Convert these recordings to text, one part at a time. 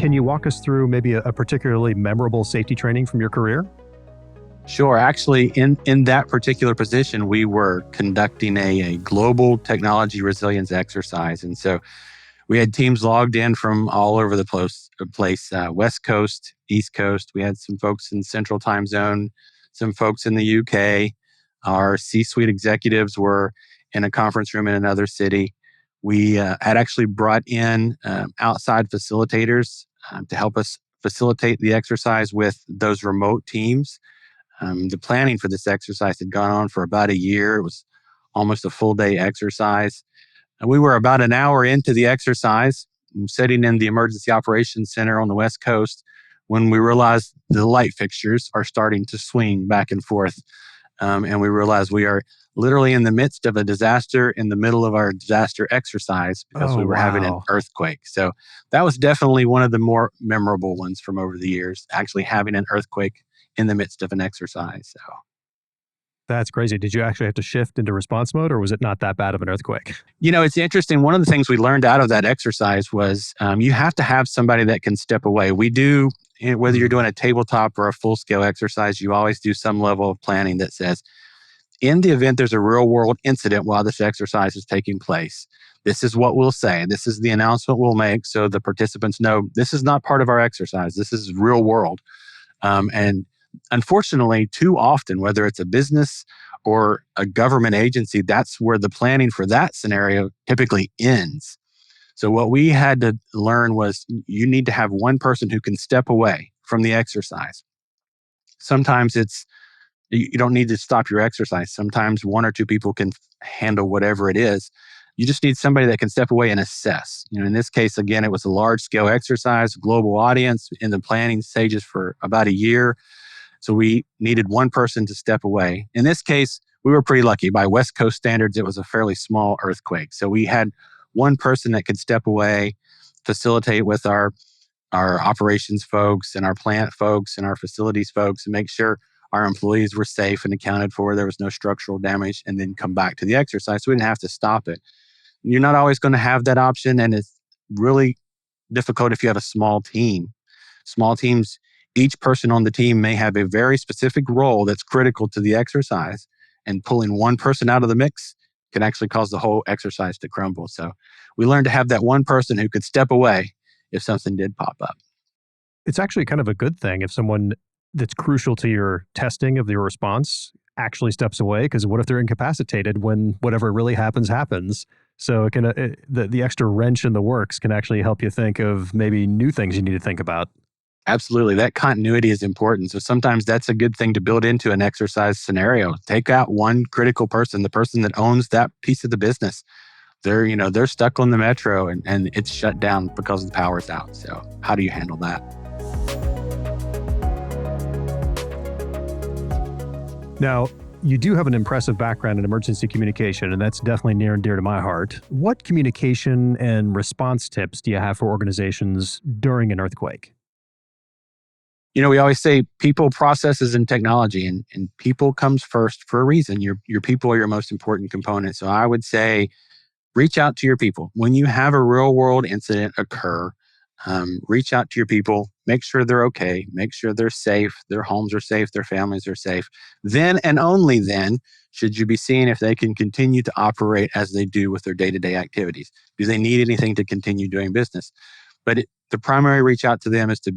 Can you walk us through maybe a particularly memorable safety training from your career? Sure. Actually, in that particular position, we were conducting a global technology resilience exercise. And so we had teams logged in from all over the place, West Coast, East Coast. We had some folks in Central Time Zone, some folks in the UK. Our C-suite executives were in a conference room in another city. We had actually brought in outside facilitators to help us facilitate the exercise with those remote teams. The planning for this exercise had gone on for about a year. It was almost a full day exercise. And we were about an hour into the exercise, sitting in the emergency operations center on the West Coast, when we realized the light fixtures are starting to swing back and forth. And we realized we are literally in the midst of a disaster in the middle of our disaster exercise because we were having an earthquake. So that was definitely one of the more memorable ones from over the years, actually having an earthquake in the midst of an exercise. So That's crazy. Did you actually have to shift into response mode, or was it not that bad of an earthquake? It's interesting. One of the things we learned out of that exercise was you have to have somebody that can step away. We do, whether you're doing a tabletop or a full-scale exercise, you always do some level of planning that says, in the event there's a real-world incident while this exercise is taking place, this is what we'll say. This is the announcement we'll make so the participants know this is not part of our exercise. This is real world. And unfortunately, too often, whether it's a business or a government agency, that's where the planning for that scenario typically ends. So what we had to learn was you need to have one person who can step away from the exercise. Sometimes you don't need to stop your exercise. Sometimes one or two people can handle whatever it is. You just need somebody that can step away and assess. In this case, again, it was a large scale exercise, global audience in the planning stages for about a year. So we needed one person to step away. In this case, we were pretty lucky. By West Coast standards, it was a fairly small earthquake. So we had one person that could step away, facilitate with our operations folks and our plant folks and our facilities folks and make sure our employees were safe and accounted for. There was no structural damage, and then come back to the exercise. So we didn't have to stop it. You're not always going to have that option, and it's really difficult if you have a small team. Small teams, each person on the team may have a very specific role that's critical to the exercise, and pulling one person out of the mix can actually cause the whole exercise to crumble. So we learned to have that one person who could step away if something did pop up. It's actually kind of a good thing if someone that's crucial to your testing of your response actually steps away, because what if they're incapacitated when whatever really happens? So it can the extra wrench in the works can actually help you think of maybe new things you need to think about. Absolutely. That continuity is important. So sometimes that's a good thing to build into an exercise scenario. Take out one critical person, the person that owns that piece of the business. They're stuck on the metro and it's shut down because the power's out. So how do you handle that? Now, you do have an impressive background in emergency communication, and that's definitely near and dear to my heart. What communication and response tips do you have for organizations during an earthquake? We always say people, processes, and technology, and people comes first for a reason. Your people are your most important component. So I would say reach out to your people. When you have a real world incident occur, reach out to your people, make sure they're okay, make sure they're safe, their homes are safe, their families are safe. Then and only then should you be seeing if they can continue to operate as they do with their day-to-day activities. Do they need anything to continue doing business? But the primary reach out to them is to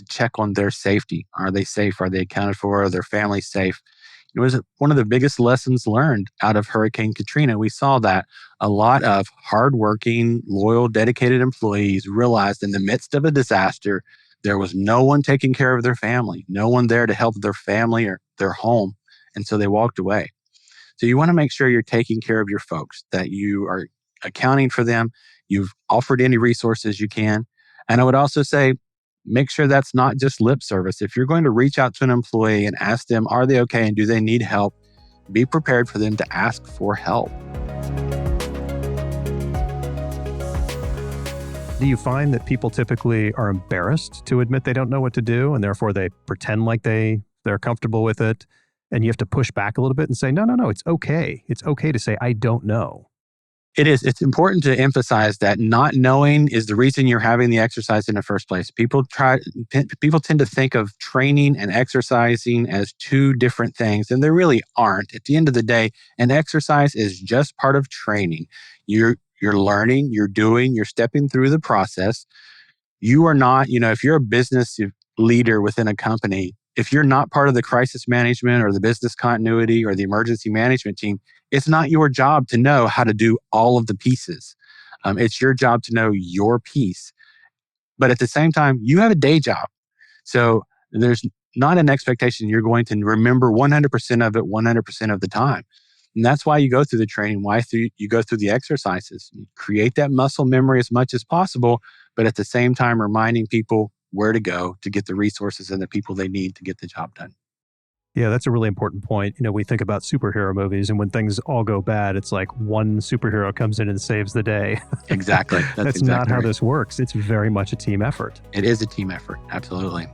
check on their safety. Are they safe? Are they accounted for? Are their families safe? It was one of the biggest lessons learned out of Hurricane Katrina. We saw that a lot of hardworking, loyal, dedicated employees realized in the midst of a disaster, there was no one taking care of their family, no one there to help their family or their home. And so they walked away. So you want to make sure you're taking care of your folks, that you are accounting for them. You've offered any resources you can. And I would also say, make sure that's not just lip service. If you're going to reach out to an employee and ask them, are they okay and do they need help? Be prepared for them to ask for help. Do you find that people typically are embarrassed to admit they don't know what to do, and therefore they pretend like they're comfortable with it, and you have to push back a little bit and say, no, it's okay. It's okay to say, I don't know. It is. It's important to emphasize that not knowing is the reason you're having the exercise in the first place. People tend to think of training and exercising as two different things, and they really aren't. At the end of the day, an exercise is just part of training. You're learning, you're doing, you're stepping through the process. You are not, if you're a business leader within a company, if you're not part of the crisis management or the business continuity or the emergency management team, it's not your job to know how to do all of the pieces. It's your job to know your piece. But at the same time, you have a day job. So there's not an expectation you're going to remember 100% of it 100% of the time. And that's why you go through the training, you go through the exercises. Create that muscle memory as much as possible, but at the same time, reminding people where to go to get the resources and the people they need to get the job done. Yeah, that's a really important point. We think about superhero movies, and when things all go bad, it's like one superhero comes in and saves the day. Exactly. That's exactly not how right. this works. It's very much a team effort. It is a team effort. Absolutely.